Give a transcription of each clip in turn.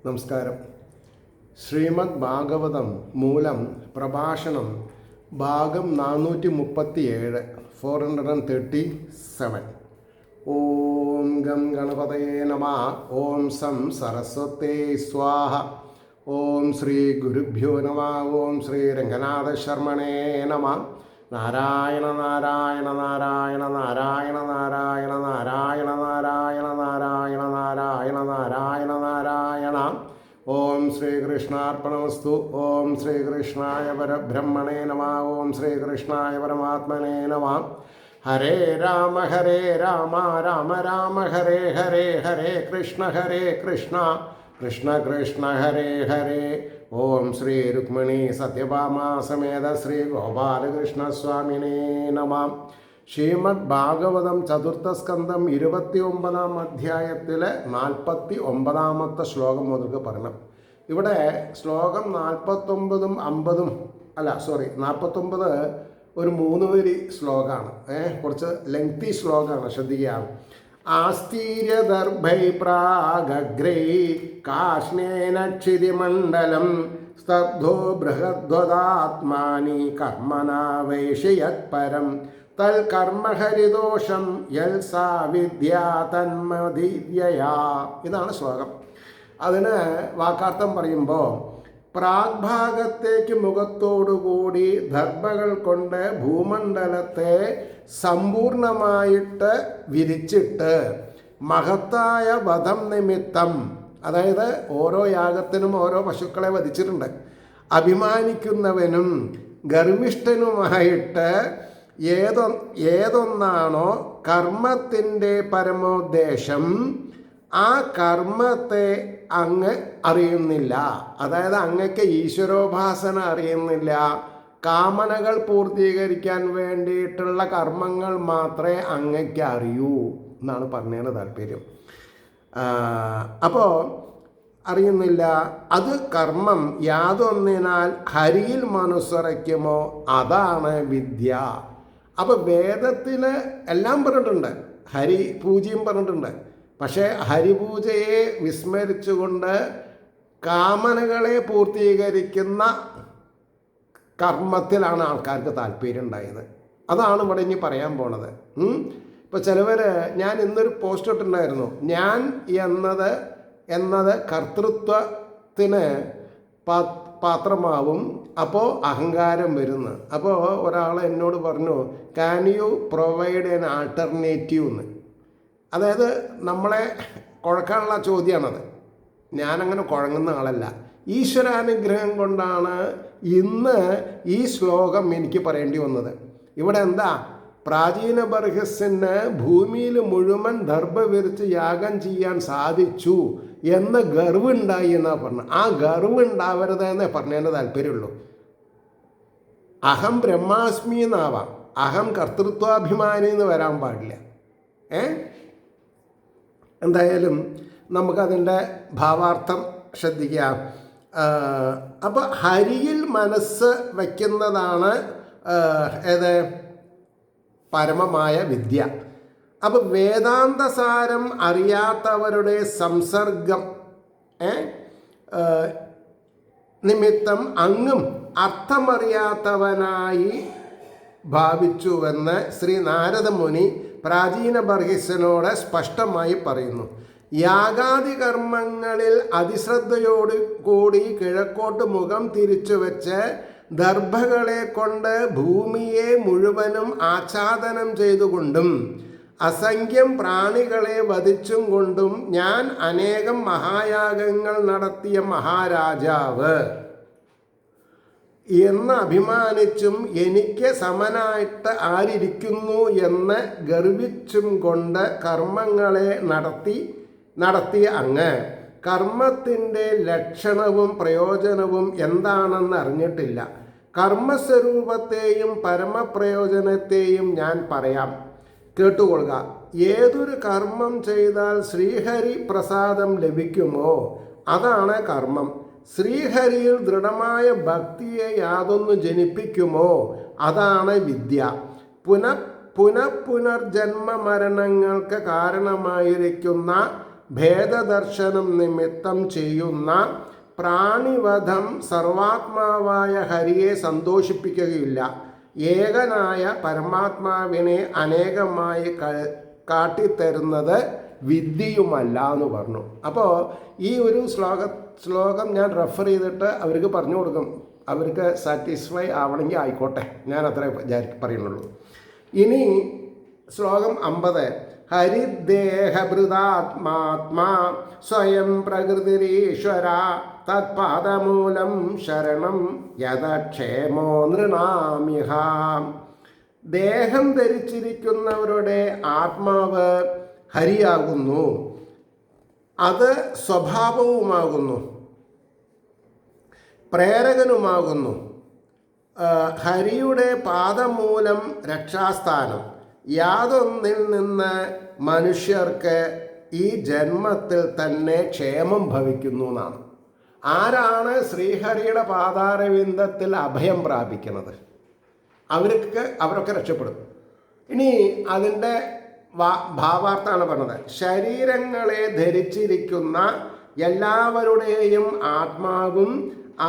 നമസ്കാരം. ശ്രീമദ് ഭാഗവതം മൂലം പ്രഭാഷണം ഭാഗം 437 437. ഓം ഗം ഗണപതയേ നമഃ. ഓം സം സരസ്വതേ സ്വാഹ. ഓം ശ്രീ ഗുരുഭ്യോ നമഃ. ഓം ശ്രീ രംഗനാഥ ശർമ്മണേ നമഃ. നാരായണ നാരായണ നാരായണ നാരായണ നാരായണ നാരായണ നാരായണ നാരായണ നാരായണ നാരായണ നാരായണ. ഓം ശ്രീകൃഷ്ണാർപ്പണമസ്തു. ഓം ശ്രീകൃഷ്ണായ പരബ്രഹ്മണേ നമഃ. ഓം ശ്രീകൃഷ്ണായ പരമാത്മനേ നമഃ. ഹരേ രാമ രാമ രാമ ഹരേ ഹരേ, ഹരേ കൃഷ്ണ കൃഷ്ണ കൃഷ്ണ ഹരേ ഹരേ. ഓം ശ്രീ രുക്മിണി സത്യഭാമ സമേത ശ്രീ ഗോപാലകൃഷ്ണസ്വാമിനേ നമഃ. ശ്രീമദ് ഭാഗവതം ചതുർത്ഥ സ്കന്ധം 29-ാം അധ്യായത്തിലെ 49-ാമത്തെ ശ്ലോകം മുതൽക്ക് പറയണം. ഇവിടെ ശ്ലോകം 49-ഉം 50-ഉം 49 ഒരു 3 വരി ശ്ലോകമാണ്. കുറച്ച് ലെങ്തി ശ്ലോകമാണ്, ശ്രദ്ധിക്കുക. ആസ്തീര്യദർഭൈ പ്രാഗഗ്രൈ കാഷ്ണേന ക്ഷിതിമണ്ഡലം സ്തബ്ധോ ബൃഹദ്വദാത്മാനി കർമ്മനാ വൈഷയത് തൽ കർമ്മഹരിദോഷം യൽ സാ വിദ്യാ തന്മധീര്യയാ. ഇതാണ് ശ്ലോകം. അതിന് വാക്കാർത്ഥം പറയുമ്പോൾ, പ്രാഗ്ഭാഗത്തേക്ക് മുഖത്തോടുകൂടി ദർഭകൾ കൊണ്ട് ഭൂമണ്ഡലത്തെ സമ്പൂർണമായിട്ട് വിരിച്ചിട്ട് മഹത്തായ വധം നിമിത്തം, അതായത് ഓരോ യാഗത്തിനും ഓരോ പശുക്കളെ വധിച്ചിട്ടുണ്ട്, അഭിമാനിക്കുന്നവനും ഗർവിഷ്ഠനുമായിട്ട് ഏതൊന്നാണോ കർമ്മത്തിൻ്റെ പരമോദ്ദേശം, ആ കർമ്മത്തെ അങ്ങ് അറിയുന്നില്ല. അതായത് അങ്ങക്ക് ഈശ്വരോപാസന അറിയുന്നില്ല. കാമനകൾ പൂർത്തീകരിക്കാൻ വേണ്ടിയിട്ടുള്ള കർമ്മങ്ങൾ മാത്രമേ അങ്ങക്ക് അറിയൂ എന്നാണ് പറഞ്ഞതിന് താല്പര്യം. അപ്പോൾ അറിയുന്നില്ല. അത് കർമ്മം യാതൊന്നിനാൽ ഹരിയിൽ മനസ്സുറയ്ക്കുമോ അതാണ് വിദ്യ. അപ്പോൾ വേദത്തിൽ എല്ലാം പറഞ്ഞിട്ടുണ്ട്, ഹരി പൂജയും പറഞ്ഞിട്ടുണ്ട്. പക്ഷേ ഹരിപൂജയെ വിസ്മരിച്ചുകൊണ്ട് കാമനകളെ പൂർത്തീകരിക്കുന്ന കർമ്മത്തിലാണ് ആൾക്കാർക്ക് താല്പര്യം ഉണ്ടായത്. അതാണ് ഇവിടെ ഇനി പറയാൻ പോണത്. ഇപ്പോൾ ചിലവർ, ഞാൻ ഇന്നൊരു പോസ്റ്റ് ഇട്ടിട്ടുണ്ടായിരുന്നു, ഞാൻ എന്നത് കർത്തൃത്വത്തിന് പാത്രമാവും, അപ്പോൾ അഹങ്കാരം വരുന്നു. അപ്പോൾ ഒരാൾ എന്നോട് പറഞ്ഞു, can you provide N alternative എന്ന്. അതായത് നമ്മളെ കുഴക്കാനുള്ള ചോദ്യമാണത്. ഞാനങ്ങനെ കുഴങ്ങുന്ന ആളല്ല. ഈശ്വരാനുഗ്രഹം കൊണ്ടാണ് ഇന്ന് ഈ ശ്ലോകം എനിക്ക് പറയേണ്ടി വന്നത്. ഇവിടെ എന്താ, പ്രാചീന ബർഹിസിന് ഭൂമിയിൽ മുഴുവൻ ദർഭ വിരിച്ച് യാഗം ചെയ്യാൻ സാധിച്ചു എന്ന ഗർവുണ്ടായി എന്നാണ് പറഞ്ഞത്. ആ ഗർവ് ഉണ്ടാവരുതെന്നേ പറഞ്ഞതിൻ്റെ താല്പര്യമുള്ളൂ. അഹം ബ്രഹ്മാസ്മി എന്നാവാം, അഹം കർത്തൃത്വാഭിമാനി എന്ന് വരാൻ പാടില്ല. എന്തായാലും നമുക്കതിൻ്റെ ഭാവാർത്ഥം ശ്രദ്ധിക്കാം. അപ്പോൾ ഹരിയിൽ മനസ്സ് വയ്ക്കുന്നതാണ് പരമമായ വിദ്യ. അപ്പോൾ വേദാന്തസാരം അറിയാത്തവരുടെ സംസർഗം നിമിത്തം അങ്ങും അർത്ഥമറിയാത്തവനായി ഭാവിച്ചുവെന്ന് ശ്രീ നാരദമുനി പ്രാചീന ബർഹിസിനോട് സ്പഷ്ടമായി പറയുന്നു. യാഗാദി കർമ്മങ്ങളിൽ അതിശ്രദ്ധയോട് കൂടി കിഴക്കോട്ട് മുഖം തിരിച്ചു വെച്ച് ദർഭകളെ കൊണ്ട് ഭൂമിയെ മുഴുവനും ആച്ഛാദനം ചെയ്തുകൊണ്ടും അസംഖ്യം പ്രാണികളെ വധിച്ചും കൊണ്ടും ഞാൻ അനേകം മഹായാഗങ്ങൾ നടത്തിയ മഹാരാജാവ് എന്ന് അഭിമാനിച്ചും എനിക്ക് സമനായിട്ട് ആരിയ്ക്കുന്നു എന്ന് ഗർവിച്ചും കൊണ്ട് കർമ്മങ്ങളെ നടത്തിയ അങ്ങ് കർമ്മത്തിൻ്റെ ലക്ഷണവും പ്രയോജനവും എന്താണെന്ന് അറിഞ്ഞിട്ടില്ല. കർമ്മസ്വരൂപത്തെയും പരമപ്രയോജനത്തെയും ഞാൻ പറയാം, കേട്ടുകൊള്ളുക. ഏതൊരു കർമ്മം ചെയ്താൽ ശ്രീഹരി പ്രസാദം ലഭിക്കുമോ അതാണ് കർമ്മം. ശ്രീഹരിയിൽ ദൃഢമായ ഭക്തിയെ യാതൊന്നു ജനിപ്പിക്കുമോ അതാണ് വിദ്യ. പുനർജന്മ മരണങ്ങൾക്ക് കാരണമായിരിക്കുന്ന ഭേദദർശനം നിമിത്തം ചെയ്യുന്ന പ്രാണിവധം സർവാത്മാവായ ഹരിയെ സന്തോഷിപ്പിക്കുകയില്ല. ഏകനായ പരമാത്മാവിനെ അനേകമായി കാട്ടിത്തരുന്നത് വിദ്യയുമല്ല എന്ന് പറഞ്ഞു. അപ്പോൾ ഈ ഒരു ശ്ലോകം ഞാൻ റെഫർ ചെയ്തിട്ട് അവർക്ക് പറഞ്ഞു കൊടുക്കും. അവർക്ക് സാറ്റിസ്ഫൈ ആവണമെങ്കിൽ ആയിക്കോട്ടെ, ഞാൻ അത്രേ പറയുന്നുള്ളൂ. ഇനി ശ്ലോകം 50. ഹരിദേഹഭൃതാത്മാത്മാ സ്വയം പ്രകൃതിരീശ്വര തത്പാദമൂലം ശരണം യഥക്ഷേമോ നൃണാമിഹ. ദേഹം ധരിച്ചിരിക്കുന്നവരുടെ ആത്മാവ് ഹരിയാകുന്നു, അത് സ്വഭാവവുമാകുന്നു, പ്രേരകനുമാകുന്നു. ഹരിയുടെ പാദമൂലം രക്ഷാസ്ഥാനം. യാതൊന്നിൽ നിന്ന് മനുഷ്യർക്ക് ഈ ജന്മത്തിൽ തന്നെ ക്ഷേമം ഭവിക്കുന്നു എന്നാണ്. ആരാണ് ശ്രീഹരിയുടെ പാതാരവിന്ദത്തിൽ അഭയം പ്രാപിക്കുന്നത്? അവരൊക്കെ രക്ഷപ്പെടും. ഇനി അതിൻ്റെ ഭാവാർത്ഥാണ് പറഞ്ഞത്. ശരീരങ്ങളെ ധരിച്ചിരിക്കുന്ന എല്ലാവരുടെയും ആത്മാവും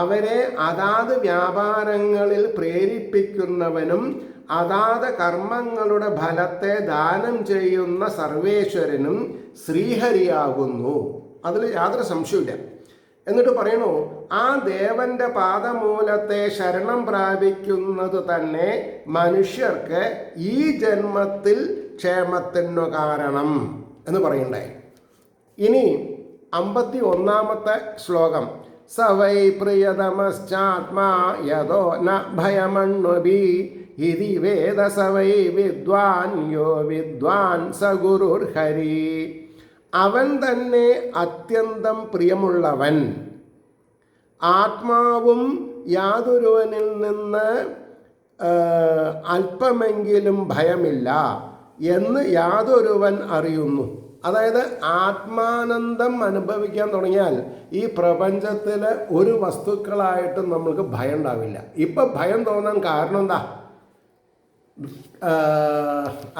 അവരെ അതാത് വ്യാപാരങ്ങളിൽ പ്രേരിപ്പിക്കുന്നവനും അതാത് കർമ്മങ്ങളുടെ ഫലത്തെ ദാനം ചെയ്യുന്ന സർവേശ്വരനും ശ്രീഹരിയാകുന്നു. അതിൽ യാതൊരു സംശയമില്ല. എന്നിട്ട് പറയണു, ആ ദേവന്റെ പാദമൂലത്തെ ശരണം പ്രാപിക്കുന്നത് തന്നെ മനുഷ്യർക്ക് ഈ ജന്മത്തിൽ ക്ഷേമത്തിനു കാരണം എന്ന് പറയണ്ടേ. ഇനി 51-ാമത്തെ ശ്ലോകം. സവൈ പ്രിയതമശ്ചാത്മാ യതോ ന ഭയമണ്വഭി ഇതി വേദ സവൈ വിദ്വാൻ യോ വിദ്വാൻ സ ഗുരുർഹരി. അവൻ തന്നെ അത്യന്തം പ്രിയമുള്ളവൻ, ആത്മാവും യാതൊരുവനിൽ നിന്ന് അല്പമെങ്കിലും ഭയമില്ല എന്ന് യാതൊരുവൻ അറിയുന്നു. അതായത് ആത്മാനന്ദം അനുഭവിക്കാൻ തുടങ്ങിയാൽ ഈ പ്രപഞ്ചത്തിൽ ഒരു വസ്തുക്കളായിട്ടും നമ്മൾക്ക് ഭയം ഉണ്ടാവില്ല. ഇപ്പം ഭയം തോന്നാൻ കാരണം എന്താ?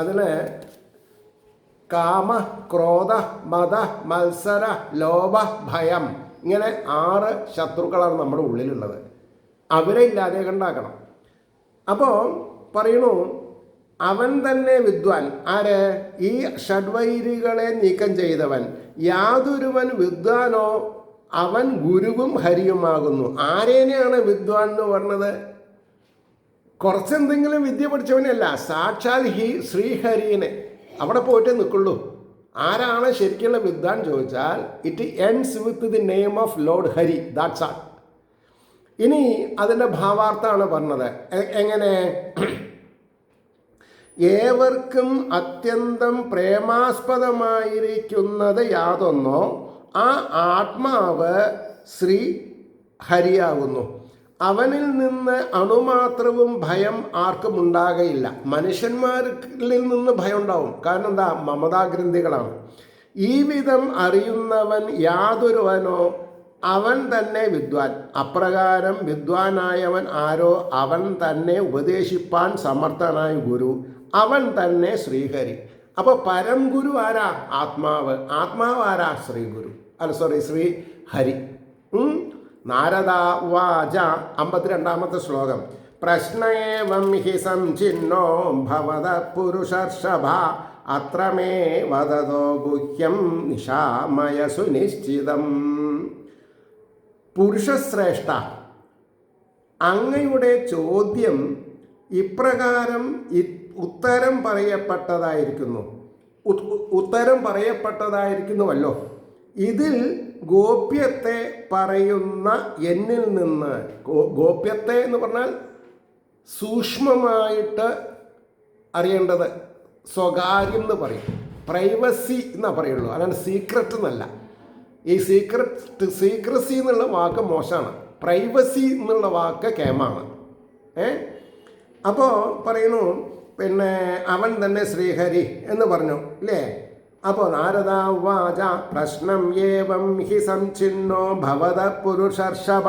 അതിന് കാമ, ക്രോധ, മത, മത്സര, ലോഭ, ഭയം, ഇങ്ങനെ 6 ശത്രുക്കളാണ് നമ്മുടെ ഉള്ളിലുള്ളത്. അവരെ ഇല്ലാതെ കണ്ടാക്കണം. അപ്പോൾ പറയണു, അവൻ തന്നെ വിദ്വാൻ. ആര്? ഈ ഷഡ്വൈരികളെ നീക്കം ചെയ്തവൻ. യാതൊരുവൻ വിദ്വാനോ അവൻ ഗുരുവും ഹരിയുമാകുന്നു. ആരേനെയാണ് വിദ്വാൻ എന്ന് പറഞ്ഞത്? കുറച്ചെന്തെങ്കിലും വിദ്യ പഠിച്ചവനല്ല, സാക്ഷാൽ ശ്രീഹരിനെ. അവിടെ പോയിട്ടേ നിൽക്കുള്ളൂ. ആരാണ് ശരിക്കുള്ള വിദ്വാൻ ചോദിച്ചാൽ it ends with the name of Lord Hari. That's ആൾ. ഇനി അതിൻ്റെ ഭാവാർത്ഥാണ് പറഞ്ഞത്. എങ്ങനെ? ഏവർക്കും അത്യന്തം പ്രേമാസ്പദമായിരിക്കുന്നത് യാതൊന്നോ ആ ആത്മാവ് ശ്രീ ഹരിയാകുന്നു. അവനിൽ നിന്ന് അണുമാത്രവും ഭയം ആർക്കും ഉണ്ടാകയില്ല. മനുഷ്യന്മാരിൽ നിന്ന് ഭയം ഉണ്ടാവും. കാരണം എന്താ? മമതാഗ്രന്ഥികളാണ്. ഈ വിധം അറിയുന്നവൻ യാതൊരുവനോ അവൻ തന്നെ വിദ്വാൻ. അപ്രകാരം വിദ്വാനായവൻ ആരോ അവൻ തന്നെ ഉപദേശിപ്പാൻ സമർത്ഥനായ ഗുരു. അവൻ തന്നെ ശ്രീഹരി. അപ്പോൾ പരം ഗുരു ആരാ? ആത്മാവ്. ആത്മാവ് ആരാ? ശ്രീ ഗുരു. ശ്രീ ഹരി. നാരദ ഉവാച. 52-ാമത്തെ ശ്ലോകം. പ്രശ്നേവം ഹി സംചിന്നോ ഭവത പുരുഷർഷഭ അത്ര മേ വദതോ ഗുഹ്യം നിശാമയ സുനിശ്ചിതം. പുരുഷശ്രേഷ്ഠ, അങ്ങയുടെ ചോദ്യം ഇപ്രകാരം ഉത്തരം പറയപ്പെട്ടതായിരിക്കുന്നുവല്ലോ. ഇതിൽ ഗോപ്യത്തെ പറയുന്ന എന്നിൽ നിന്ന്, ഗോപ്യത്തെ എന്ന് പറഞ്ഞാൽ സൂക്ഷ്മമായിട്ട് അറിയേണ്ടത്, സ്വകാര്യം എന്ന് പറയും, പ്രൈവസി എന്നാ പറയുള്ളൂ, അല്ലാണ്ട് സീക്രട്ട് എന്നല്ല. ഈ സീക്രസി എന്നുള്ള വാക്ക് മോശമാണ്, പ്രൈവസി എന്നുള്ള വാക്ക് കേമാണ്. അപ്പോൾ പറയുന്നു, പിന്നെ അവൻ തന്നെ ശ്രീഹരി എന്ന് പറഞ്ഞു അല്ലേ. അപ്പോൾ നാരദ ഉവാച. പ്രശ്നം ഏവം ഹി സംചിന്നോ ഭവത പുരുഷർഷഭ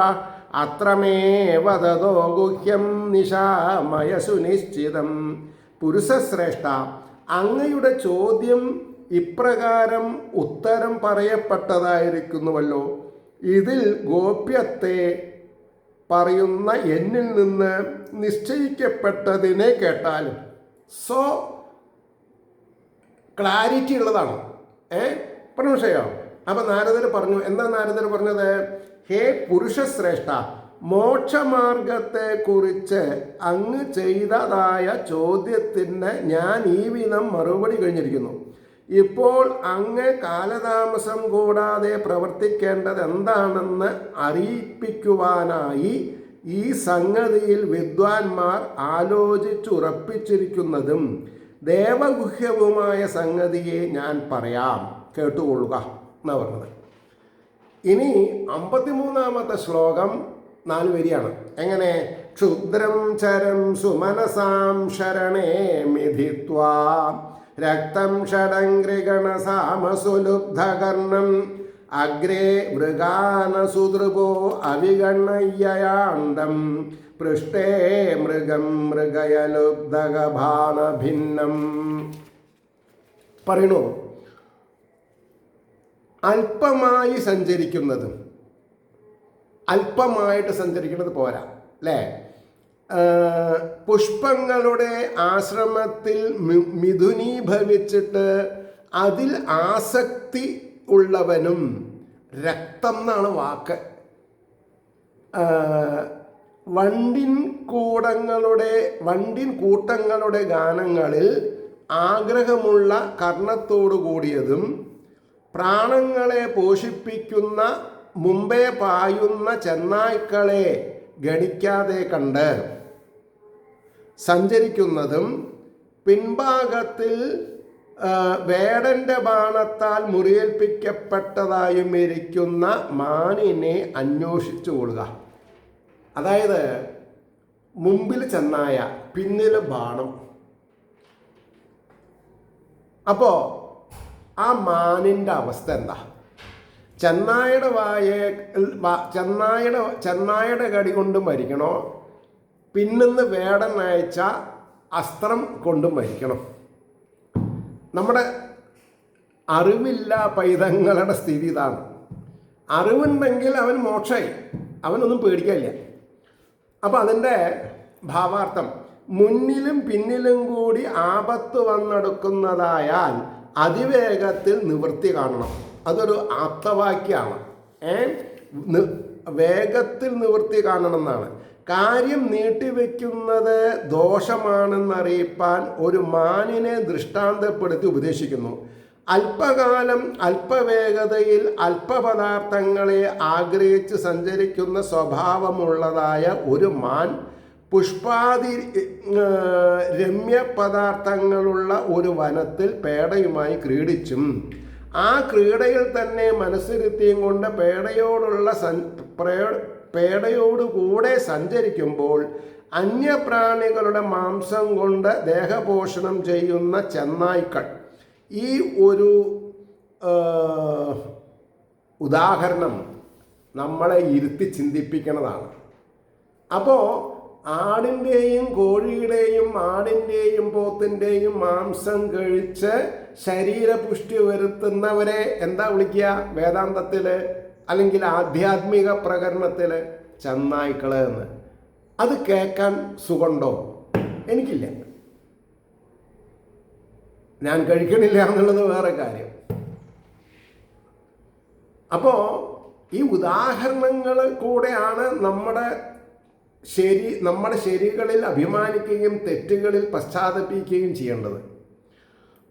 അത്ര മേ വദതോ ഗുഹ്യം നിശാമയ സുനിശ്ചിതം. പുരുഷശ്രേഷ്ഠ, അങ്ങയുടെ ചോദ്യം ഇപ്രകാരം ഉത്തരം പറയപ്പെട്ടതായിരിക്കുന്നുവല്ലോ. ഇതിൽ ഗോപ്യത്തെ പറയുന്ന എന്നിൽ നിന്ന് നിശ്ചയിക്കപ്പെട്ടതിനെ കേട്ടാലും. സോ ക്ലാരിറ്റി ഉള്ളതാണ്. പ്രമോഷയോ. അപ്പം നാരദർ പറഞ്ഞു, എന്താ നാരദർ പറഞ്ഞത്? ഹേ പുരുഷശ്രേഷ്ഠ, മോക്ഷമാർഗത്തെക്കുറിച്ച് അങ്ങ് ചെയ്തതായ ചോദ്യത്തിന് ഞാൻ ഈ വിധം മറുപടി കഴിഞ്ഞിരിക്കുന്നു. ഇപ്പോൾ അങ്ങ് കാലതാമസം കൂടാതെ പ്രവർത്തിക്കേണ്ടത് എന്താണെന്ന് അറിയിപ്പിക്കുവാനായി ഈ സംഗതിയിൽ വിദ്വാൻമാർ ആലോചിച്ചുറപ്പിച്ചിരിക്കുന്നതും ദേവഗുഹ്യവുമായ സംഗതിയെ ഞാൻ പറയാം, കേട്ടുകൊള്ളുക എന്നാണ് പറഞ്ഞത്. ഇനി 53-ാമത്തെ ശ്ലോകം 4 വരിയാണ്. എങ്ങനെ? ക്ഷുദ്രം ചരം സുമനസാം ശരണേ മിഥിത്വാ രക്തം ഷഡംഗ്രിഗണസാമസുലുബ്ധകർണം അഗ്രേ മൃഗാനസുദൃപോ അവിഗണയ്യയാണ്ടം പൃഷ്ടേ മൃഗം മൃഗയലുബ്ധകഭാണഭിന്നം. പറയണു, അല്പമായി സഞ്ചരിക്കുന്നതും അല്പമായിട്ട് സഞ്ചരിക്കുന്നത് പോരാ അല്ലേ? പുഷ്പങ്ങളുടെ ആശ്രമത്തിൽ മിഥുനീഭവിച്ചിട്ട് അതിൽ ആസക്തി ഉള്ളവനും, രക്തം എന്നാണ് വാക്ക്, വണ്ടിൻ കൂട്ടങ്ങളുടെ ഗാനങ്ങളിൽ ആഗ്രഹമുള്ള കർണത്തോടു കൂടിയതും പ്രാണങ്ങളെ പോഷിപ്പിക്കുന്ന മുമ്പേ പായുന്ന ചെന്നായ്ക്കളെ ഗണിക്കാതെ കണ്ട് സഞ്ചരിക്കുന്നതും പിൻഭാഗത്തിൽ വേടന്റെ ബാണത്താൽ മുറിയേൽപ്പിക്കപ്പെട്ടതായും ഇരിക്കുന്ന മാനിനെ അന്വേഷിച്ചു കൊള്ളുക. അതായത് മുമ്പിൽ ചെന്നായ, പിന്നിൽ ബാണം. അപ്പോൾ ആ മാനിൻ്റെ അവസ്ഥ എന്താ? ചെന്നായുടെ കടി കൊണ്ട് മരിക്കണോ, പിന്നിന്ന് വേടൻ അയച്ച അസ്ത്രം കൊണ്ട് മരിക്കണം? നമ്മുടെ അറിവില്ല പൈതങ്ങളുടെ സ്ഥിതി ഇതാണ്. അറിവുണ്ടെങ്കിൽ അവൻ മോക്ഷമായി, അവനൊന്നും പേടിക്കില്ല. അപ്പം അതിൻ്റെ ഭാവാർത്ഥം, മുന്നിലും പിന്നിലും കൂടി ആപത്ത് വന്നെടുക്കുന്നതായാൽ അതിവേഗത്തിൽ നിവൃത്തി കാണണം. അതൊരു ആപ്തവാക്യമാണ്. വേഗത്തിൽ നിവൃത്തി കാണണം എന്നാണ്. കാര്യം നീട്ടിവെക്കുന്നത് ദോഷമാണെന്നറിയിപ്പാൻ ഒരു മാനിനെ ദൃഷ്ടാന്തപ്പെടുത്തി ഉപദേശിക്കുന്നു. അല്പകാലം അല്പവേഗതയിൽ അല്പപദാർത്ഥങ്ങളെ ആഗ്രഹിച്ച് സഞ്ചരിക്കുന്ന സ്വഭാവമുള്ളതായ ഒരു മാൻ പുഷ്പാതി രമ്യ പദാർത്ഥങ്ങളുള്ള ഒരു വനത്തിൽ പേടയുമായി ക്രീഡിച്ചും ആ ക്രീഡയിൽ തന്നെ മനസ്സിരുത്തിയും കൊണ്ട് പേടയോടുകൂടെ സഞ്ചരിക്കുമ്പോൾ അന്യപ്രാണികളുടെ മാംസം കൊണ്ട് ദേഹപോഷണം ചെയ്യുന്ന ചെന്നായ്ക്കൾ. ഈ ഒരു ഉദാഹരണം നമ്മളെ ഇരുത്തി ചിന്തിപ്പിക്കുന്നതാണ്. അപ്പോൾ ആടിൻ്റെയും കോഴിയുടെയും ആടിൻ്റെയും പോത്തിൻ്റെയും മാംസം കഴിച്ച് ശരീരപുഷ്ടി വരുത്തുന്നവരെ എന്താ വിളിക്കുക വേദാന്തത്തിൽ അല്ലെങ്കിൽ ആധ്യാത്മിക പ്രകരണത്തിൽ? ചെന്നായ്ക്കള് എന്ന്. അത് കേൾക്കാൻ സുഖമുണ്ടോ? എനിക്കില്ല. ഞാൻ കഴിക്കണില്ല എന്നുള്ളത് വേറെ കാര്യം. അപ്പോൾ ഈ ഉദാഹരണങ്ങൾ കൂടെയാണ് നമ്മുടെ ശരികളിൽ അഭിമാനിക്കുകയും തെറ്റുകളിൽ പശ്ചാത്തപിക്കുകയും ചെയ്യേണ്ടത്.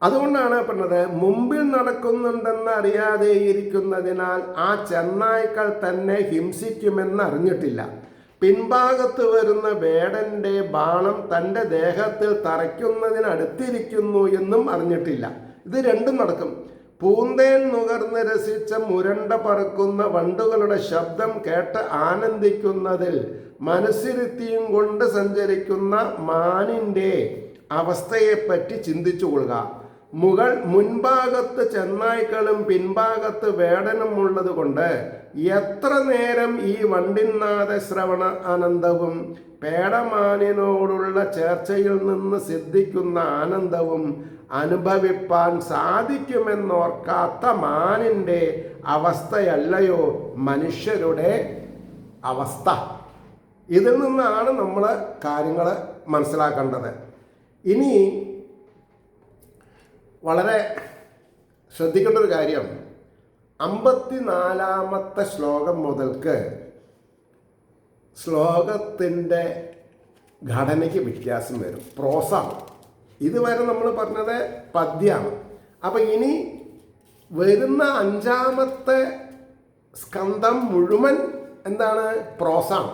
അതുകൊണ്ടാണ് പറഞ്ഞത്, മുമ്പിൽ നടക്കുന്നുണ്ടെന്ന് അറിയാതെ ഇരിക്കുന്നതിനാൽ ആ ചെന്നായ്ക്കൾ തന്നെ ഹിംസിക്കുമെന്ന് അറിഞ്ഞിട്ടില്ല. പിൻഭാഗത്ത് വരുന്ന വേടൻ്റെ ബാണം തൻ്റെ ദേഹത്തിൽ തറയ്ക്കുന്നതിനടുത്തിരിക്കുന്നു എന്നും അറിഞ്ഞിട്ടില്ല. ഇത് രണ്ടും നടക്കും. പൂന്തേൻ നുകർന്ന് രസിച്ച മുരണ്ട പറക്കുന്ന വണ്ടുകളുടെ ശബ്ദം കേട്ട് ആനന്ദിക്കുന്നതിൽ മനസ്സിരുത്തിയും കൊണ്ട് സഞ്ചരിക്കുന്ന മാനിൻ്റെ അവസ്ഥയെപ്പറ്റി ചിന്തിച്ചു കൊള്ളുക. മുൻഭാഗത്ത് ചെന്നായ്ക്കളും പിൻഭാഗത്ത് വേടനും ഉള്ളത് കൊണ്ട് എത്ര നേരം ഈ വണ്ടിനാഥ ശ്രവണ ആനന്ദവും പേടമാനിനോടുള്ള ചേർച്ചയിൽ നിന്ന് സിദ്ധിക്കുന്ന ആനന്ദവും അനുഭവിപ്പാൻ സാധിക്കുമെന്നോർക്കാത്ത മാനിൻ്റെ അവസ്ഥയല്ലയോ മനുഷ്യരുടെ അവസ്ഥ. ഇതിൽ നിന്നാണ് നമ്മൾ കാര്യങ്ങൾ മനസ്സിലാക്കേണ്ടത്. ഇനി വളരെ ശ്രദ്ധിക്കേണ്ട ഒരു കാര്യം, 54-ാമത്തെ ശ്ലോകം മുതൽക്ക് ശ്ലോകത്തിൻ്റെ ഘടനയ്ക്ക് വ്യത്യാസം വരും. പ്രോസാണ്. ഇതുവരെ നമ്മൾ പറഞ്ഞത് പദ്യമാണ്. അപ്പം ഇനി വരുന്ന 5-ാമത്തെ സ്കന്ധം മുഴുവൻ എന്താണ്? പ്രോസാണ്.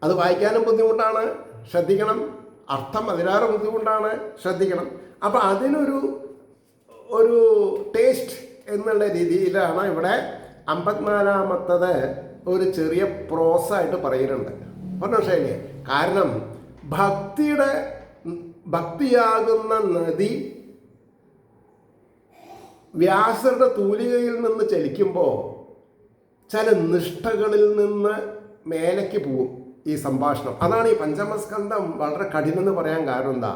അത് വായിക്കാനും ബുദ്ധിമുട്ടാണ്, ശ്രദ്ധിക്കണം. അർത്ഥം അതിലേറെ ബുദ്ധിമുട്ടാണ്, ശ്രദ്ധിക്കണം. അപ്പം അതിനൊരു ടേസ്റ്റ് എന്നുള്ള രീതിയിലാണ് ഇവിടെ 54-ാമത്തത് ഒരു ചെറിയ പ്രോസായിട്ട് പറയുന്നുണ്ട്. പറഞ്ഞ ശൈലി. കാരണം ഭക്തിയാകുന്ന നദി വ്യാസരുടെ തൂലികയിൽ നിന്ന് ചലിക്കുമ്പോൾ ചില നിഷ്ഠകളിൽ നിന്ന് മേലേക്ക് പോവും ഈ സംഭാഷണം. അതാണ് ഈ പഞ്ചമസ്കന്ധം വളരെ കഠിനം എന്ന് പറയാൻ കാരണം എന്താ?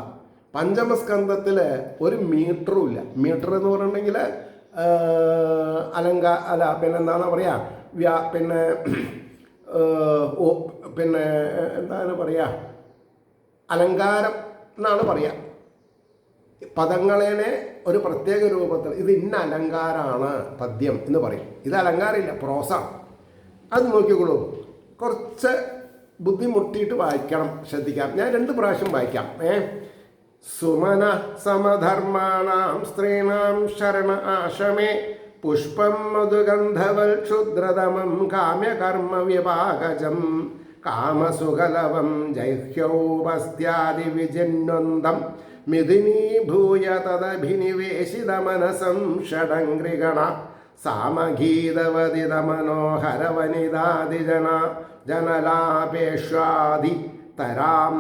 പഞ്ചമസ്കന്ധത്തിൽ ഒരു മീറ്ററും ഇല്ല. മീറ്റർ എന്ന് പറഞ്ഞിട്ടുണ്ടെങ്കിൽ പിന്നെന്താണ് പറയുക, പിന്നെ എന്താണ് പറയുക, അലങ്കാരം എന്നാണ് പറയുക. പദങ്ങളെ ഒരു പ്രത്യേക രൂപത്തിൽ ഇത് ഇന്ന അലങ്കാരമാണ് പദ്യം എന്ന് പറയും. ഇത് അലങ്കാരമില്ല, പ്രോസാണ്. അത് നോക്കിക്കോളൂ. കുറച്ച് ബുദ്ധിമുട്ടിയിട്ട് വായിക്കണം, ശ്രദ്ധിക്കാം. ഞാൻ 2 പ്രാവശ്യം വായിക്കാം. സുമന സമധർമാണാം സ്ത്രീണാം ശരണ ആശമേ പുഷ്പം മധുഗന്ധവൽ ക്ഷുദ്രതമം കാമ്യകർമ്മ വിഭാഗജം കാമസുകലവം ജൈഹ്യൗപസ്ത്യാദി വിജിന്വന്തം മിഥുനീഭൂയ തദഭിനിവേശിതമനസം ഷഡംഗ്രിഗണ സാമഗീതവദിത മനോഹരവനിതാദിജന ജനലാപേഷ്വാദി തരാം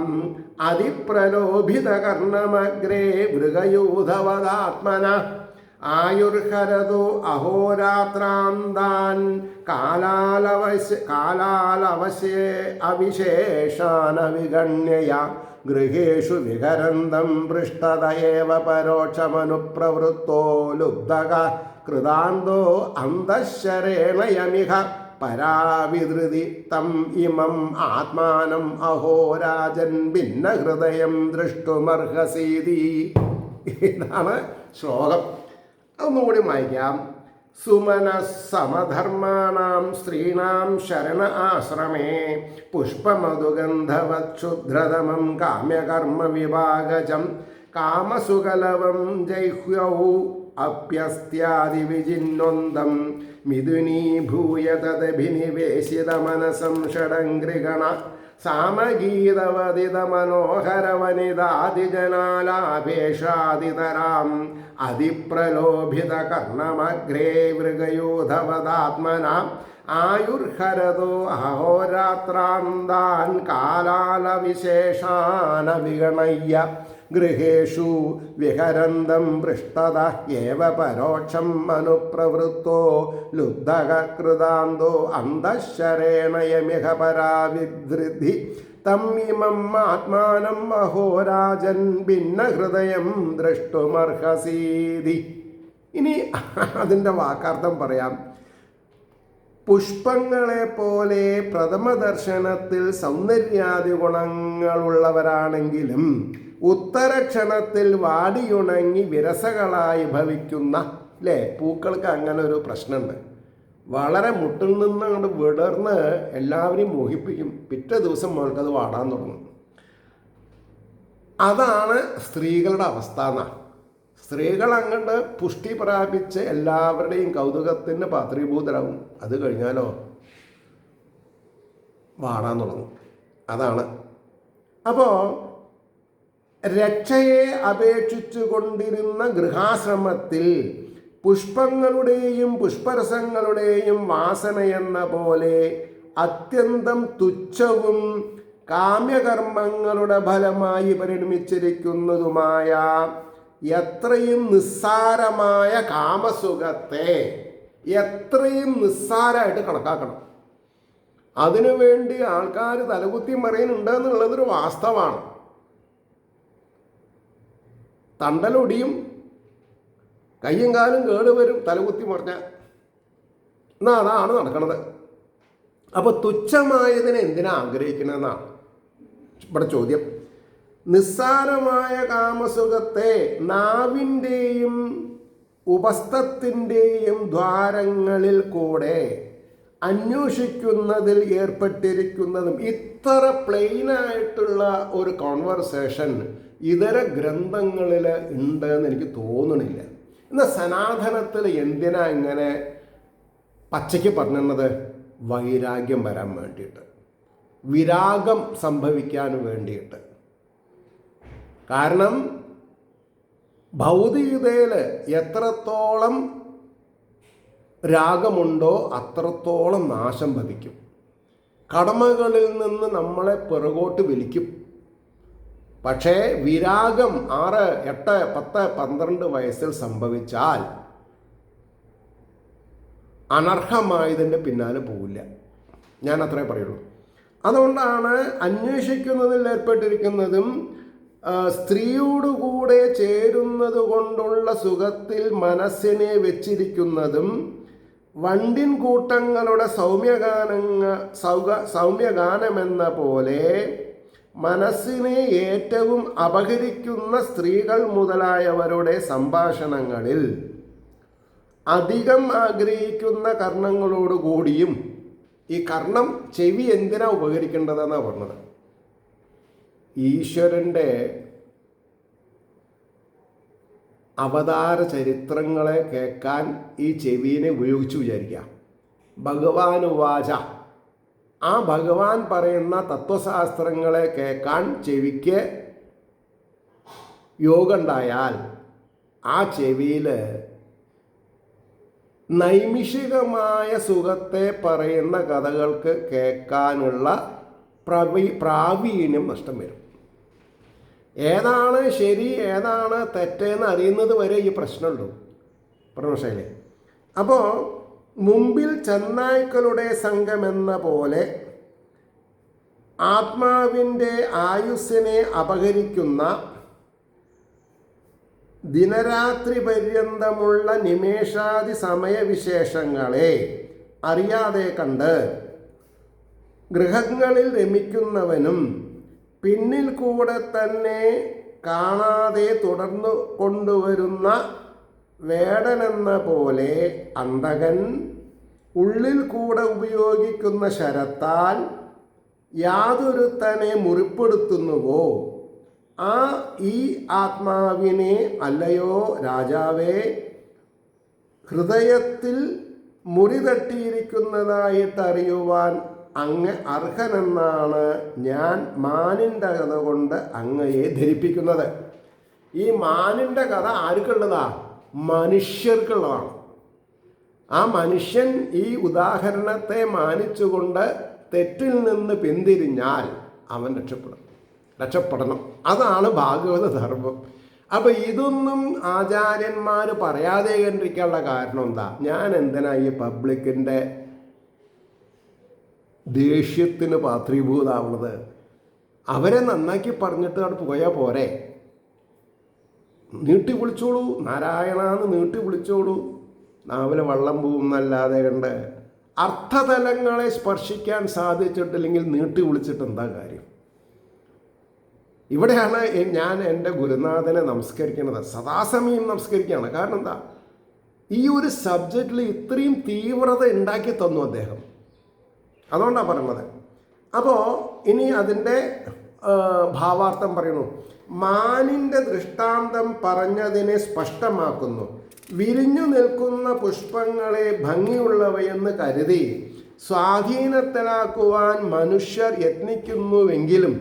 അതിപ്രലോഭിതകർണമഗ്രേ മൃഗയൂധവദാത്മന ആയുർഹരതു അഹോരാത്രാന്താൻ അവിശേഷാന വിഗണ്യയ ഗൃഹേഷു വിഹരന്തം പൃഷ്ടതയേവ പരോക്ഷമനുപ്രവൃത്തോ ലുബ്ധക കൃതാന്തോ അന്തഃശരേണയമിഹ പരാവിധൃതി തം ഇമം ആത്മാനം അഹോരാജൻ ഭിന്നഹൃദയം ദൃഷ്ടുമർഹസീതി. ഇതാണ് ശ്ലോകം. ഒന്നുകൂടി വായിക്കാം. സുമന സമധർമാണാം സ്ത്രീണാം ശരണ ആശ്രമേ പുഷ്പമധുഗന്ധവക്ഷുദ്രതമം കാമ്യകർമ്മ വിഭാഗജം കാമസുകലവം ജൈഹ്യൗ അപ്യസ്ത്യാദി വിജിന്വന്തം മിഥുനീഭൂയ തദഭിനിവേശിതമനസം ഷഡംഗ്രിഗണ സാമഗീതവദിത മനോഹരവനിതാദിജനാലാപേഷാദിതരാം അതിപ്രലോഭിത കർണമഗ്രേ മൃഗയൂധവദാത്മന ആയുർഹരതോ അഹോരാത്രാന്താൻ കാലാലവിശേഷാന വിഗണയ്യ ഗൃഹേഷു വിഹരന്തം പൃഷ്ടത ഏവ പരോക്ഷം അനുപ്രവൃത്തോ ലുബ്ധക കൃതാന്തോ അന്തഃശരേണയമിഹ പരാവിധൃതി തം ഇമം ആത്മാനം അഹോരാജൻ ഭിന്നഹൃദയം ദ്രഷ്ടുമർഹസീതി. ഇനി അതിൻ്റെ വാക്കാർത്ഥം പറയാം. പുഷ്പങ്ങളെ പോലെ പ്രഥമ ദർശനത്തിൽ സൗന്ദര്യാദി ഗുണങ്ങളുള്ളവരാണെങ്കിലും ഉത്തരക്ഷണത്തിൽ വാടിയുണങ്ങി വിരസകളായി ഭവിക്കുന്ന പൂക്കൾക്ക് അങ്ങനെ ഒരു പ്രശ്നമുണ്ട്. വളരെ മുട്ടിൽ നിന്ന് അങ്ങോട്ട് വിടർന്ന് എല്ലാവരെയും മോഹിപ്പിക്കും. പിറ്റേ ദിവസം മുതൽക്കത് വാടാൻ തുടങ്ങും. അതാണ് സ്ത്രീകളുടെ അവസ്ഥ എന്നാണ്. സ്ത്രീകൾ അങ്ങോട്ട് പുഷ്ടി പ്രാപിച്ച് എല്ലാവരുടെയും കൗതുകത്തിന് പാത്രീഭൂതരാകും. അത് കഴിഞ്ഞാലോ വാടാൻ തുടങ്ങും. അതാണ്. അപ്പോൾ രക്ഷയെ അപേക്ഷിച്ചു കൊണ്ടിരുന്ന ഗൃഹാശ്രമത്തിൽ പുഷ്പങ്ങളുടെയും പുഷ്പരസങ്ങളുടെയും വാസനയെന്ന പോലെ അത്യന്തം തുച്ഛവും കാമ്യകർമ്മങ്ങളുടെ ഫലമായി പരിണമിച്ചിരിക്കുന്നതുമായ എത്രയും നിസ്സാരമായ കാമസുഖത്തെ എത്രയും നിസ്സാരമായിട്ട് കണക്കാക്കണം. അതിനുവേണ്ടി ആൾക്കാർ തലകുത്തി മറിയുന്നുണ്ട് എന്നുള്ളതൊരു വാസ്തവമാണ്. തണ്ടലൊടിയും, കയ്യും കാലും കേടുവരും തലകുത്തി മറിഞ്ഞാൽ. എന്നാൽ അതാണ് നടക്കുന്നത്. അപ്പോൾ തുച്ഛമായതിനെ എന്തിനാ ആഗ്രഹിക്കണമെന്നാണ് ഇവിടെ ചോദ്യം. നിസ്സാരമായ കാമസുഖത്തെ നാവിൻ്റെയും ഉപസ്ഥത്തിൻ്റെയും ദ്വാരങ്ങളിൽ കൂടെ അന്വേഷിക്കുന്നതിൽ ഏർപ്പെട്ടിരിക്കുന്നതും ഇത്ര പ്ലെയിനായിട്ടുള്ള ഒരു കോൺവെർസേഷൻ ഇതര ഗ്രന്ഥങ്ങളിൽ ഉണ്ടെന്ന് എനിക്ക് തോന്നണില്ല. എന്നാൽ സനാതനത്തിൽ എന്തിനാ ഇങ്ങനെ പച്ചയ്ക്ക് പറഞ്ഞത്? വൈരാഗ്യം വരാൻ വേണ്ടിയിട്ട്, വിരാഗം സംഭവിക്കാൻ വേണ്ടിയിട്ട്. കാരണം ഭൗതികതയിൽ എത്രത്തോളം രാഗമുണ്ടോ അത്രത്തോളം നാശം ഭവിക്കും. കടമകളിൽ നിന്ന് നമ്മളെ പിറകോട്ട് വലിക്കും. പക്ഷേ വിരാഗം 6, 8, 10, 12 വയസ്സിൽ സംഭവിച്ചാൽ അനർഹമായതിൻ്റെ പിന്നാലെ പോവില്ല. ഞാൻ അത്രേ പറയുള്ളൂ. അതുകൊണ്ടാണ് അന്വേഷിക്കുന്നതിൽ ഏർപ്പെട്ടിരിക്കുന്നതും സ്ത്രീയോടുകൂടെ ചേരുന്നത് കൊണ്ടുള്ള സുഖത്തിൽ മനസ്സിനെ വെച്ചിരിക്കുന്നതും വണ്ടിൻ കൂട്ടങ്ങളുടെ സൗമ്യഗാനമെന്ന പോലെ മനസ്സിനെ ഏറ്റവും അപഹരിക്കുന്ന സ്ത്രീകൾ മുതലായവരുടെ സംഭാഷണങ്ങളിൽ അധികം ആഗ്രഹിക്കുന്ന കർണങ്ങളോടുകൂടിയും. ഈ കർണം, ചെവി എന്തിനാ ഉപകരിക്കേണ്ടതെന്നാണ് പറഞ്ഞത്. ഈശ്വരൻ്റെ അവതാര ചരിത്രങ്ങളെ കേൾക്കാൻ ഈ ചെവിനെ ഉപയോഗിച്ച് വിചാരിക്കുക. ഭഗവാൻ ഉവാച, ആ ഭഗവാൻ പറയുന്ന തത്വശാസ്ത്രങ്ങളെ കേൾക്കാൻ ചെവിക്ക് യോഗമുണ്ടായാൽ ആ ചെവിയിൽ നൈമിഷികമായ സുഖത്തെ പറയുന്ന കഥകൾക്ക് കേൾക്കാനുള്ള പ്രാവീണ്യം നഷ്ടം വരും. ഏതാണ് ശരി ഏതാണ് തെറ്റെന്ന് അറിയുന്നത് വരെ ഈ പ്രശ്നമുള്ളൂ പ്രമോഷയിലെ. അപ്പോൾ മുമ്പിൽ ചെന്നായ്ക്കളുടെ സംഘമെന്ന പോലെ ആത്മാവിൻ്റെ ആയുസ്സിനെ അപഹരിക്കുന്ന ദിനരാത്രി പര്യന്തമുള്ള നിമേഷാദി സമയവിശേഷങ്ങളെ അറിയാതെ കണ്ട് ഗൃഹങ്ങളിൽ രമിക്കുന്നവനും പിന്നിൽ കൂടെ തന്നെ കാണാതെ തുടർന്നു കൊണ്ടുവരുന്ന വേടനെന്ന പോലെ അന്തകൻ ഉള്ളിൽ കൂടെ ഉപയോഗിക്കുന്ന ശരത്താൽ യാതൊരുത്തനെ മുറിപ്പെടുത്തുന്നുവോ ഈ ആത്മാവിനെ അല്ലയോ രാജാവേ ഹൃദയത്തിൽ മുറി തട്ടിയിരിക്കുന്നതായിട്ട് അറിയുവാൻ അങ്ങ് അർഹനെന്നാണ് ഞാൻ മാനിൻ്റെ കഥ കൊണ്ട് അങ്ങയെ ധരിപ്പിക്കുന്നത്. ഈ മാനിൻ്റെ കഥ ആർക്കുള്ളതാ? മനുഷ്യർക്കുള്ളതാണ്. ആ മനുഷ്യൻ ഈ ഉദാഹരണത്തെ മാനിച്ചുകൊണ്ട് തെറ്റിൽ നിന്ന് പിന്തിരിഞ്ഞാൽ അവൻ രക്ഷപ്പെടണം. അതാണ് ഭാഗവത ധർമ്മം. അപ്പം ഇതൊന്നും ആചാര്യന്മാർ പറയാതെ കണ്ടിരിക്കാനുള്ള കാരണം എന്താ? ഞാൻ എന്തിനാ ഈ പബ്ലിക്കിൻ്റെ ദേഷ്യത്തിന് പാത്രീഭൂതാവുന്നത്? അവരെ നന്നാക്കി പറഞ്ഞിട്ട് അവിടെ പോയാൽ പോരെ? നീട്ടി വിളിച്ചോളൂ, നാരായണാന്ന് നീട്ടി വിളിച്ചോളൂ, നാവിലെ വെള്ളം പോകുന്നല്ലാതെ കണ്ട് അർത്ഥതലങ്ങളെ സ്പർശിക്കാൻ സാധിച്ചിട്ടില്ലെങ്കിൽ നീട്ടി വിളിച്ചിട്ട് എന്താ കാര്യം? ഇവിടെയാണ് ഞാൻ എൻ്റെ ഗുരുനാഥനെ നമസ്കരിക്കുന്നത്, സദാസമയം നമസ്കരിക്കുകയാണ്. കാരണം എന്താ? ഈ ഒരു സബ്ജക്റ്റിൽ ഇത്രയും തീവ്രത ഉണ്ടാക്കി തന്നു അദ്ദേഹം. അതുകൊണ്ടാണ് പറയുന്നത്. അപ്പോൾ ഇനി അതിൻ്റെ ഭാവാർത്ഥം പറയുന്നു. മാനിൻ്റെ ദൃഷ്ടാന്തം പറഞ്ഞതിനെ സ്പഷ്ടമാക്കുന്നു. വിരിഞ്ഞു നിൽക്കുന്ന പുഷ്പങ്ങളെ ഭംഗിയുള്ളവയെന്ന് കരുതി സ്വാധീനത്തിലാക്കുവാൻ മനുഷ്യർ യത്നിക്കുന്നുവെങ്കിലും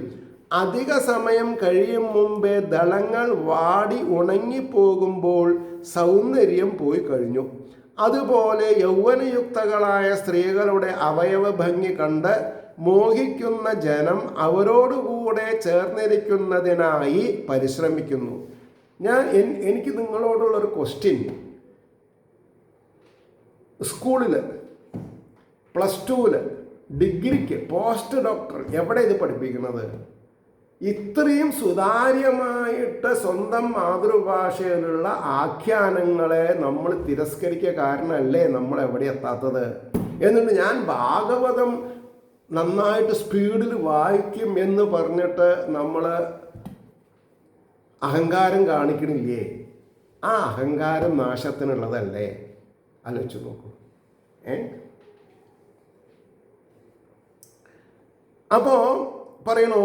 അധിക സമയം കഴിയും മുമ്പേ ദളങ്ങൾ വാടി ഉണങ്ങിപ്പോകുമ്പോൾ സൗന്ദര്യം പോയി കഴിഞ്ഞു. അതുപോലെ യൗവനയുക്തകളായ സ്ത്രീകളുടെ അവയവ ഭംഗി കണ്ട് മോഹിക്കുന്ന ജനം അവരോടുകൂടെ ചേർന്നിരിക്കുന്നതിനായി പരിശ്രമിക്കുന്നു. എനിക്ക് നിങ്ങളോടുള്ളൊരു ക്വസ്റ്റ്യൻ, സ്കൂളിൽ, +2, ഡിഗ്രിക്ക്, പോസ്റ്റ് ഡോക്ടർ എവിടെ ഇത് പഠിപ്പിക്കുന്നത്? ഇത്രയും സുതാര്യമായിട്ട് സ്വന്തം മാതൃഭാഷയിലുള്ള ആഖ്യാനങ്ങളെ നമ്മൾ തിരസ്കരിക്കുക കാരണമല്ലേ നമ്മൾ എവിടെ എത്താത്തത്? എന്നിട്ട് ഞാൻ ഭാഗവതം നന്നായിട്ട് സ്പീഡിൽ വായിക്കും എന്ന് പറഞ്ഞിട്ട് നമ്മൾ അഹങ്കാരം കാണിക്കണില്ലേ? ആ അഹങ്കാരം നാശത്തിനുള്ളതല്ലേ? ആലോചിച്ച് നോക്കൂ. അപ്പോൾ പറയണു,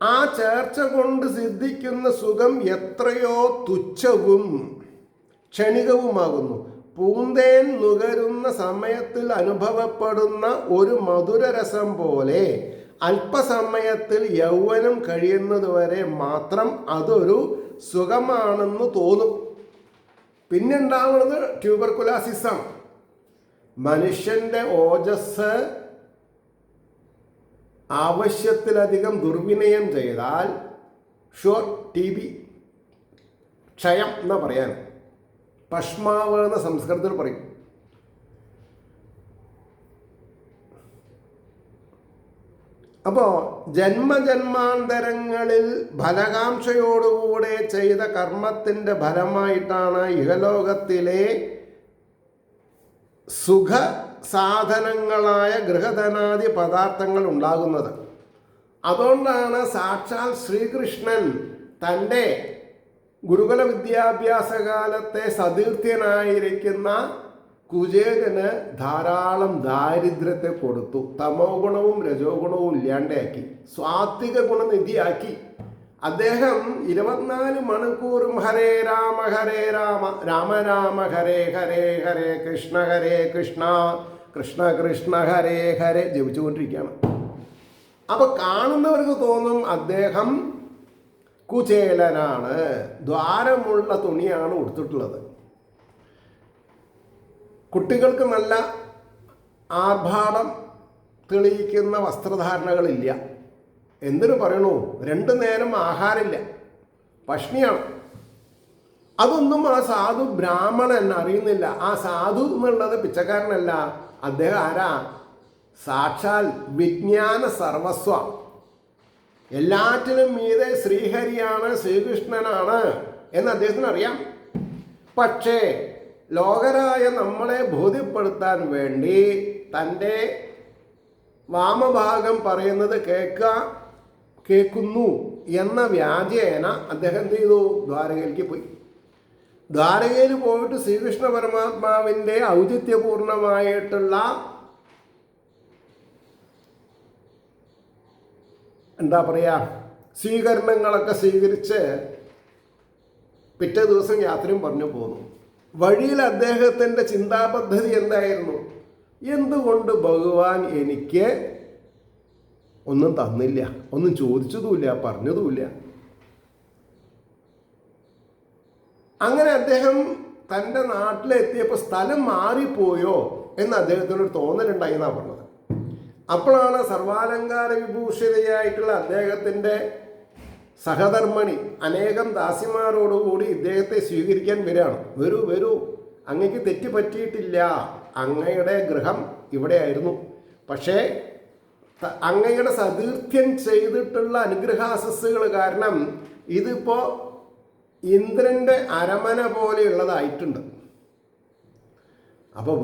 ആ ചേർച്ച കൊണ്ട് സിദ്ധിക്കുന്ന സുഖം എത്രയോ തുച്ഛവും ക്ഷണികവുമാകുന്നു. പൂന്തേൻ നുകരുന്ന സമയത്തിൽ അനുഭവപ്പെടുന്ന ഒരു മധുരരസം പോലെ അല്പസമയത്തിൽ യൗവനം കഴിയുന്നതുവരെ മാത്രം അതൊരു സുഖമാണെന്ന് തോന്നും. പിന്നെ ഉണ്ടാവുന്നത് ട്യൂബർകുലോസിസം. മനുഷ്യൻ്റെ ഓജസ് ആവശ്യത്തിലധികം ദുർവിനിയം ചെയ്താൽ ഷുവർ TB, ക്ഷയം എന്നാ പറയാൻ, പഷ്മാവ് എന്ന സംസ്കൃതത്തിൽ പറയും. അപ്പോൾ ജന്മജന്മാന്തരങ്ങളിൽ ഫലകാംക്ഷയോടുകൂടെ ചെയ്ത കർമ്മത്തിൻ്റെ ഫലമായിട്ടാണ് ഇഹലോകത്തിലെ സുഖ സാധനങ്ങളായ ഗൃഹധനാദി പദാർത്ഥങ്ങൾ ഉണ്ടാകുന്നത്. അതുകൊണ്ടാണ് സാക്ഷാൽ ശ്രീകൃഷ്ണൻ തൻ്റെ ഗുരുകുല വിദ്യാഭ്യാസ കാലത്തെ സതീർത്ഥ്യനായിരിക്കുന്ന കുചേലന് ധാരാളം ദാരിദ്ര്യത്തെ കൊടുത്തു. തമോ ഗുണവും രജോ ഗുണവും ഇല്ലാണ്ടാക്കി, സാത്വിക ഗുണനിധിയാക്കി. അദ്ദേഹം 24 മണിക്കൂറും ഹരേ രാമ രാമ രാമ ഹരേ ഹരേ ഹരേ കൃഷ്ണ കൃഷ്ണ കൃഷ്ണ ഹരേ ഹരേ ജപിച്ചുകൊണ്ടിരിക്കുകയാണ്. അപ്പൊ കാണുന്നവർക്ക് തോന്നും അദ്ദേഹം കുചേലനാണ്, ദ്വാരമുള്ള തുണിയാണ് ഉടുത്തിട്ടുള്ളത്. കുട്ടികൾക്ക് നല്ല ആർഭാടം തെളിയിക്കുന്ന വസ്ത്രധാരണകളില്ല. എന്തിനു പറയണു? 2 നേരം ആഹാരമില്ല, പഷ്ണിയാണ്. അതൊന്നും ആ സാധു ബ്രാഹ്മണൻ അറിയുന്നില്ല. ആ സാധു എന്നുള്ളത് പിച്ചക്കാരനല്ല, അദ്ദേഹം ആരാ? സാക്ഷാൽ വിജ്ഞാന സർവസ്വ. എല്ലാറ്റിലും മീതെ ശ്രീഹരിയാണ്, ശ്രീകൃഷ്ണനാണ് എന്ന് അദ്ദേഹത്തിന് അറിയാം. പക്ഷേ ലോകരായ നമ്മളെ ബോധ്യപ്പെടുത്താൻ വേണ്ടി തൻ്റെ വാമഭാഗം പറയുന്നത് കേൾക്കുന്നു എന്ന വ്യാജേന അദ്ദേഹം എന്ത് ചെയ്തു? ദ്വാരകയിലേക്ക് പോയി. ദ്വാരകയിൽ പോയിട്ട് ശ്രീകൃഷ്ണ പരമാത്മാവിൻ്റെ ഔചിത്യപൂർണമായിട്ടുള്ള എന്താ പറയുക സ്വീകരണങ്ങളൊക്കെ സ്വീകരിച്ച് പിറ്റേ ദിവസം യാത്രയും പറഞ്ഞു പോന്നു. വഴിയിൽ അദ്ദേഹത്തിൻ്റെ ചിന്താപദ്ധതി എന്തായിരുന്നു? എന്തുകൊണ്ട് ഭഗവാൻ എനിക്ക് ഒന്നും തന്നില്ല, ഒന്നും ചോദിച്ചതുമില്ല, പറഞ്ഞതുമില്ല. അങ്ങനെ അദ്ദേഹം തൻ്റെ നാട്ടിലെത്തിയപ്പോൾ സ്ഥലം മാറിപ്പോയോ എന്ന് അദ്ദേഹത്തിനൊരു തോന്നലുണ്ടായി എന്നാണ് പറഞ്ഞത്. അപ്പോഴാണ് സർവാലങ്കാര വിഭൂഷിതയായിട്ടുള്ള അദ്ദേഹത്തിൻ്റെ സഹധർമ്മിണി അനേകം ദാസിമാരോടുകൂടി ഇദ്ദേഹത്തെ സ്വീകരിക്കാൻ വരികയാണ്. വരൂ, അങ്ങക്ക് തെറ്റ് പറ്റിയിട്ടില്ല, അങ്ങയുടെ ഗൃഹം ഇവിടെയായിരുന്നു. പക്ഷേ അങ്ങയുടെ സതീർത്ഥ്യം ചെയ്തിട്ടുള്ള അനുഗ്രഹാസസ്സുകൾ കാരണം ഇതിപ്പോൾ ഇന്ദ്രൻ്റെ അരമന പോലെയുള്ളതായിട്ടുണ്ട്. അപ്പോൾ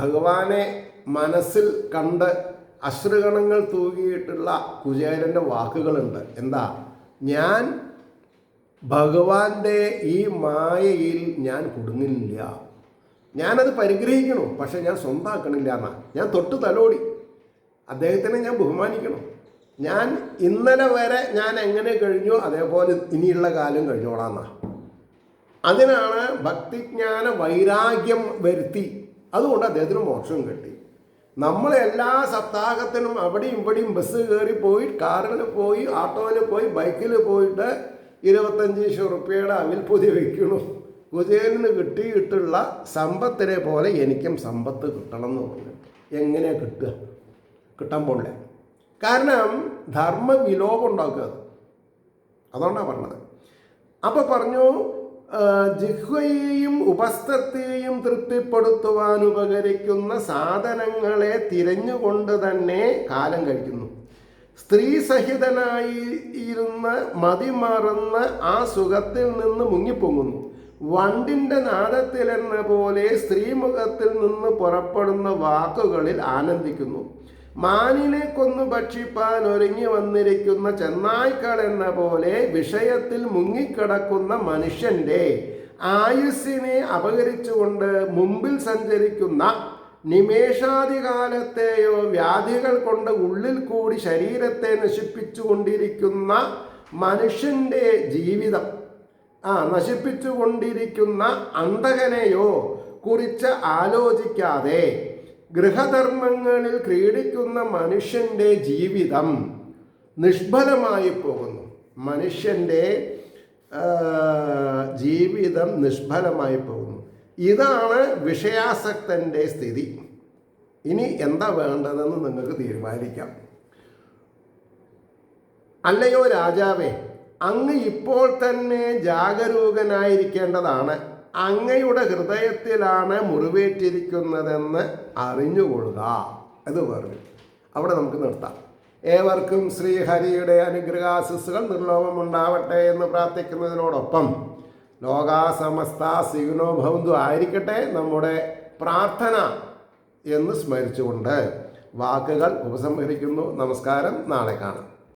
ഭഗവാനെ മനസ്സിൽ കണ്ട് അശ്രുഗണങ്ങൾ തൂകിയിട്ടുള്ള കുചേലൻ്റെ വാക്കുകളുണ്ട്. എന്താ? ഞാൻ ഭഗവാന്റെ ഈ മായയിൽ ഞാൻ കുടുങ്ങില്ല, ഞാനത് പരിഗ്രഹിക്കണം, പക്ഷെ ഞാൻ സ്വന്തമാക്കണില്ല എന്നാ. ഞാൻ തൊട്ട് തലോടി, അദ്ദേഹത്തിനെ ഞാൻ ബഹുമാനിക്കണം. ഞാൻ ഇന്നലെ വരെ ഞാൻ എങ്ങനെ കഴിഞ്ഞോ അതേപോലെ ഇനിയുള്ള കാലം കഴിഞ്ഞോളാന്നാ. അതിനാണ് ഭക്തിജ്ഞാന വൈരാഗ്യം വരുത്തി. അതുകൊണ്ട് അദ്ദേഹത്തിന് മോക്ഷം കിട്ടി. നമ്മളെല്ലാ സപ്താഹത്തിനും അവിടെയും ഇവിടെയും ബസ് കയറി പോയി, കാറിൽ പോയി, ഓട്ടോയിൽ പോയി, ബൈക്കിൽ പോയിട്ട് 25 റുപ്യയുടെ അവിൽപ്പൊതി വയ്ക്കണു. കുചേലന് കിട്ടിയിട്ടുള്ള സമ്പത്തിനെ പോലെ എനിക്കും സമ്പത്ത് കിട്ടണം എന്ന് പറഞ്ഞു. എങ്ങനെയാണ് കിട്ടാൻ പോണില്ല. കാരണം ധർമ്മ വിലോപം ഉണ്ടാക്കുക. അതുകൊണ്ടാണ് പറഞ്ഞത്. അപ്പോൾ പറഞ്ഞു, ജിഹ്വയെയും ഉപസ്ഥത്തെയും തൃപ്തിപ്പെടുത്തുവാൻ ഉപകരിക്കുന്ന സാധനങ്ങളെ തിരഞ്ഞുകൊണ്ട് തന്നെ കാലം കഴിക്കുന്നു. സ്ത്രീ സഹിതനായി ഇരുന്ന് മതിമറന്ന് ആ സുഖത്തിൽ നിന്ന് മുങ്ങിപ്പൊങ്ങുന്നു. വണ്ടിൻ്റെ നാദത്തിലെന്ന പോലെ സ്ത്രീമുഖത്തിൽ നിന്ന് പുറപ്പെടുന്ന വാക്കുകളിൽ ആനന്ദിക്കുന്നു. മാനിനെ കൊന്നു ഭക്ഷിപ്പാൻ ഒരുങ്ങി വന്നിരിക്കുന്ന ചെന്നായ്ക്കൾ എന്ന പോലെ വിഷയത്തിൽ മുങ്ങിക്കിടക്കുന്ന മനുഷ്യൻ്റെ ആയുസ്സിനെ അപഹരിച്ചുകൊണ്ട് മുമ്പിൽ സഞ്ചരിക്കുന്ന നിമേഷാധികാലത്തെയോ വ്യാധികൾ കൊണ്ട് ഉള്ളിൽ കൂടി ശരീരത്തെ നശിപ്പിച്ചുകൊണ്ടിരിക്കുന്ന മനുഷ്യൻ്റെ ജീവിതം നശിപ്പിച്ചുകൊണ്ടിരിക്കുന്ന അന്തകനെയോ കുറിച്ച് ആലോചിക്കാതെ ഗൃഹധർമ്മങ്ങളിൽ ക്രീഡിക്കുന്ന മനുഷ്യൻ്റെ ജീവിതം നിഷ്ഫലമായി പോകുന്നു. മനുഷ്യൻ്റെ ജീവിതം നിഷ്ഫലമായി പോകുന്നു. ഇതാണ് വിഷയാസക്തൻ്റെ സ്ഥിതി. ഇനി എന്താ വേണ്ടതെന്ന് നിങ്ങൾക്ക് തീരുമാനിക്കാം. അല്ലയോ രാജാവേ, അങ്ങ് ഇപ്പോൾ തന്നെ ജാഗരൂകനായിരിക്കേണ്ടതാണ്. അങ്ങയുടെ ഹൃദയത്തിലാണ് മുറിവേറ്റിരിക്കുന്നതെന്ന് അറിഞ്ഞുകൊള്ളുക. അത് പറഞ്ഞു. അവിടെ നമുക്ക് നിർത്താം. ഏവർക്കും ശ്രീഹരിയുടെ അനുഗ്രഹാശിസ്സുകൾ നിർലോഭമുണ്ടാവട്ടെ എന്ന് പ്രാർത്ഥിക്കുന്നതിനോടൊപ്പം ലോകാ സമസ്ത സുഖിനോ ഭവന്തു ആയിരിക്കട്ടെ നമ്മുടെ പ്രാർത്ഥന എന്ന് സ്മരിച്ചുകൊണ്ട് വാക്കുകൾ ഉപസംഹരിക്കുന്നു. നമസ്കാരം. നാളെ കാണാം.